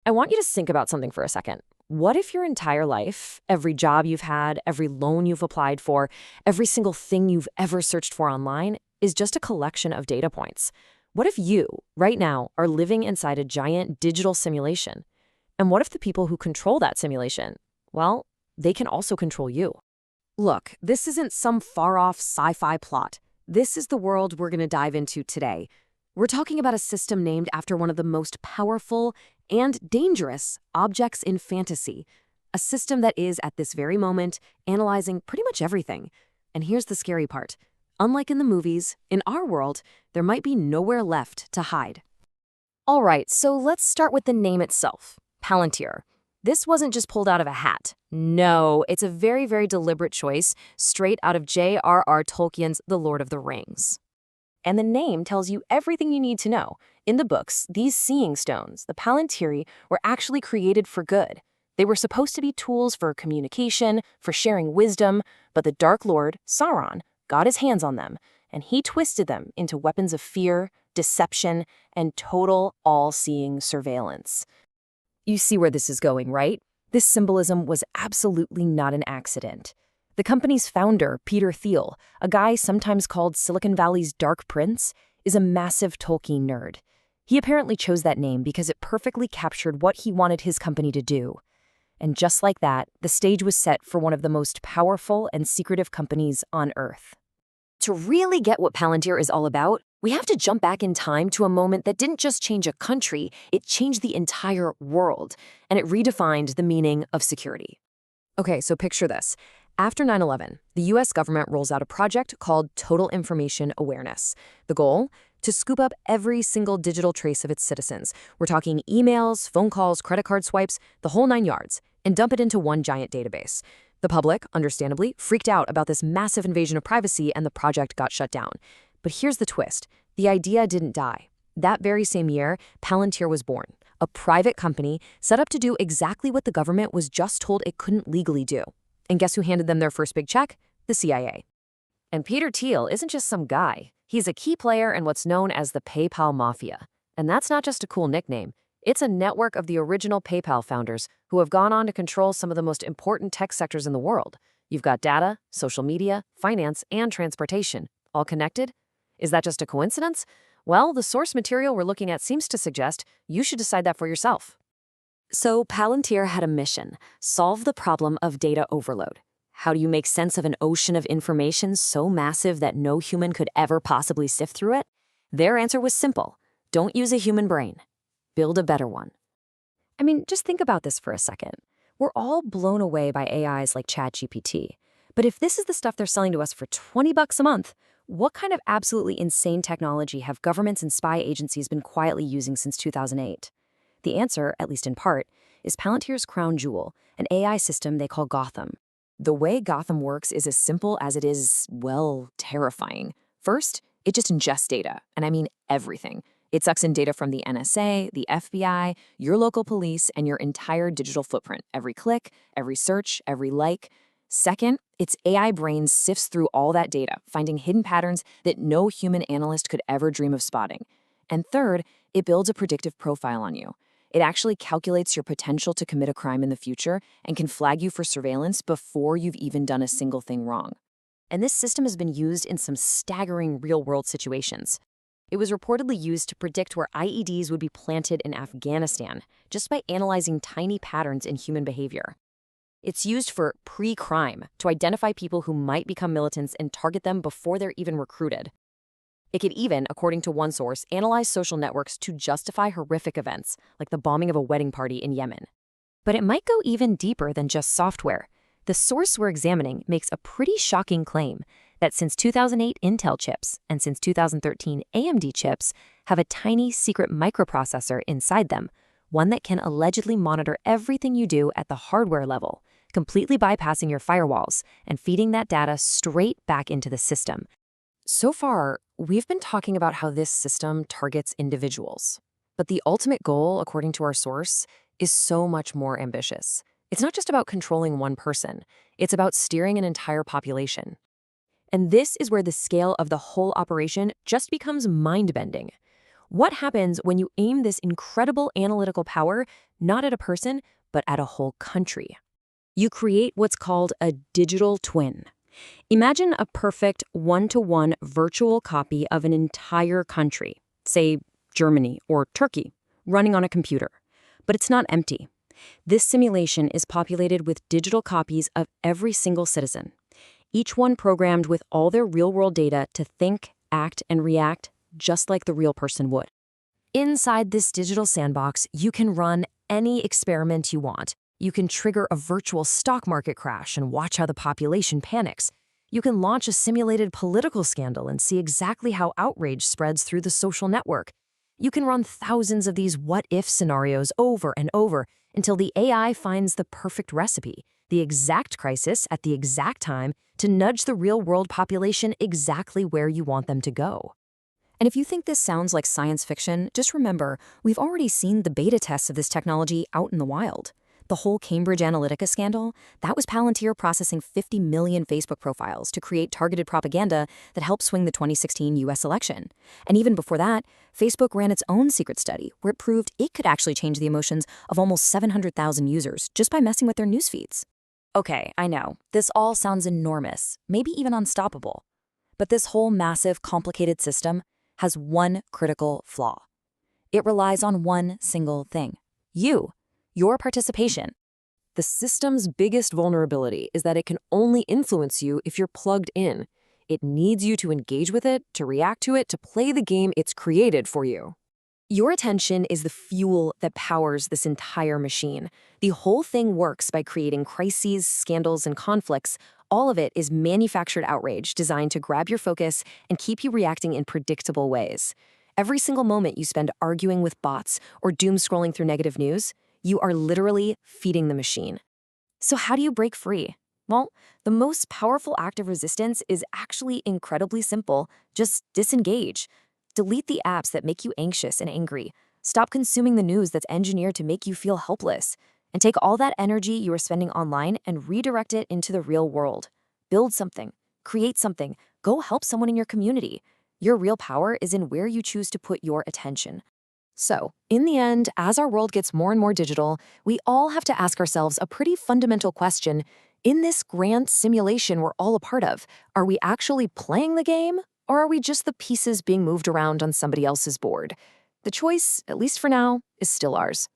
I want you to think about something for a second. What if your entire life, every job you've had, every loan you've applied for, every single thing you've ever searched for online is just a collection of data points? What if you, right now, are living inside a giant digital simulation? And what if the people who control that simulation, well, they can also control you? Look, this isn't some far-off sci-fi plot. This is the world we're going to dive into today. We're talking about a system named after one of the most powerful and dangerous objects in fantasy, a system that is, at this very moment, analyzing pretty much everything. And here's the scary part. Unlike in the movies, in our world, there might be nowhere left to hide. All right, so let's start with the name itself, Palantir. This wasn't just pulled out of a hat. No, it's a very, very deliberate choice, straight out of J.R.R. Tolkien's The Lord of the Rings. And the name tells you everything you need to know. In the books, these seeing stones, the Palantiri, were actually created for good. They were supposed to be tools for communication, for sharing wisdom, but the Dark Lord, Sauron, got his hands on them, and he twisted them into weapons of fear, deception, and total all-seeing surveillance. You see where this is going, right? This symbolism was absolutely not an accident. The company's founder, Peter Thiel, a guy sometimes called Silicon Valley's Dark Prince, is a massive Tolkien nerd. He apparently chose that name because it perfectly captured what he wanted his company to do. And just like that, the stage was set for one of the most powerful and secretive companies on Earth. To really get what Palantir is all about, we have to jump back in time to a moment that didn't just change a country, it changed the entire world, and it redefined the meaning of security. Okay, so picture this. After 9/11, the US government rolls out a project called Total Information Awareness. The goal? To scoop up every single digital trace of its citizens. We're talking emails, phone calls, credit card swipes, the whole 9 yards, and dump it into one giant database. The public, understandably, freaked out about this massive invasion of privacy and the project got shut down. But here's the twist. The idea didn't die. That very same year, Palantir was born, a private company set up to do exactly what the government was just told it couldn't legally do. And guess who handed them their first big check? The CIA. And Peter Thiel isn't just some guy. He's a key player in what's known as the PayPal Mafia. And that's not just a cool nickname. It's a network of the original PayPal founders who have gone on to control some of the most important tech sectors in the world. You've got data, social media, finance, and transportation, all connected. Is that just a coincidence? Well, the source material we're looking at seems to suggest you should decide that for yourself. So Palantir had a mission: solve the problem of data overload. How do you make sense of an ocean of information so massive that no human could ever possibly sift through it? Their answer was simple. Don't use a human brain. Build a better one. I mean, just think about this for a second. We're all blown away by AIs like ChatGPT. But if this is the stuff they're selling to us for $20 a month, what kind of absolutely insane technology have governments and spy agencies been quietly using since 2008? The answer, at least in part, is Palantir's crown jewel, an AI system they call Gotham. The way Gotham works is as simple as it is, well, terrifying. First, it just ingests data, and I mean everything. It sucks in data from the NSA, the FBI, your local police, and your entire digital footprint, every click, every search, every like. Second, its AI brain sifts through all that data, finding hidden patterns that no human analyst could ever dream of spotting. And third, it builds a predictive profile on you. It actually calculates your potential to commit a crime in the future and can flag you for surveillance before you've even done a single thing wrong. And this system has been used in some staggering real-world situations. It was reportedly used to predict where IEDs would be planted in Afghanistan, just by analyzing tiny patterns in human behavior. It's used for pre-crime, to identify people who might become militants and target them before they're even recruited. It could even, according to one source, analyze social networks to justify horrific events, like the bombing of a wedding party in Yemen. But it might go even deeper than just software. The source we're examining makes a pretty shocking claim that since 2008 Intel chips and since 2013 AMD chips have a tiny secret microprocessor inside them, one that can allegedly monitor everything you do at the hardware level, completely bypassing your firewalls and feeding that data straight back into the system. So far, we've been talking about how this system targets individuals. But the ultimate goal, according to our source, is so much more ambitious. It's not just about controlling one person. It's about steering an entire population. And this is where the scale of the whole operation just becomes mind-bending. What happens when you aim this incredible analytical power not at a person, but at a whole country? You create what's called a digital twin. Imagine a perfect one-to-one virtual copy of an entire country, say Germany or Turkey, running on a computer. But it's not empty. This simulation is populated with digital copies of every single citizen, each one programmed with all their real-world data to think, act, and react just like the real person would. Inside this digital sandbox, you can run any experiment you want. You can trigger a virtual stock market crash and watch how the population panics. You can launch a simulated political scandal and see exactly how outrage spreads through the social network. You can run thousands of these what-if scenarios over and over until the AI finds the perfect recipe, the exact crisis at the exact time to nudge the real-world population exactly where you want them to go. And if you think this sounds like science fiction, just remember, we've already seen the beta tests of this technology out in the wild. The whole Cambridge Analytica scandal, that was Palantir processing 50 million Facebook profiles to create targeted propaganda that helped swing the 2016 US election. And even before that, Facebook ran its own secret study where it proved it could actually change the emotions of almost 700,000 users just by messing with their news feeds. Okay, I know, this all sounds enormous, maybe even unstoppable. But this whole massive, complicated system has one critical flaw. It relies on one single thing: your participation. The system's biggest vulnerability is that it can only influence you if you're plugged in. It needs you to engage with it, to react to it, to play the game it's created for you. Your attention is the fuel that powers this entire machine. The whole thing works by creating crises, scandals, and conflicts. All of it is manufactured outrage designed to grab your focus and keep you reacting in predictable ways. Every single moment you spend arguing with bots or doom scrolling through negative news, you are literally feeding the machine. So how do you break free? Well, the most powerful act of resistance is actually incredibly simple. Just disengage. Delete the apps that make you anxious and angry. Stop consuming the news that's engineered to make you feel helpless. And take all that energy you are spending online and redirect it into the real world. Build something. Create something. Go help someone in your community. Your real power is in where you choose to put your attention. So, in the end, as our world gets more and more digital, we all have to ask ourselves a pretty fundamental question. In this grand simulation we're all a part of, are we actually playing the game, or are we just the pieces being moved around on somebody else's board? The choice, at least for now, is still ours.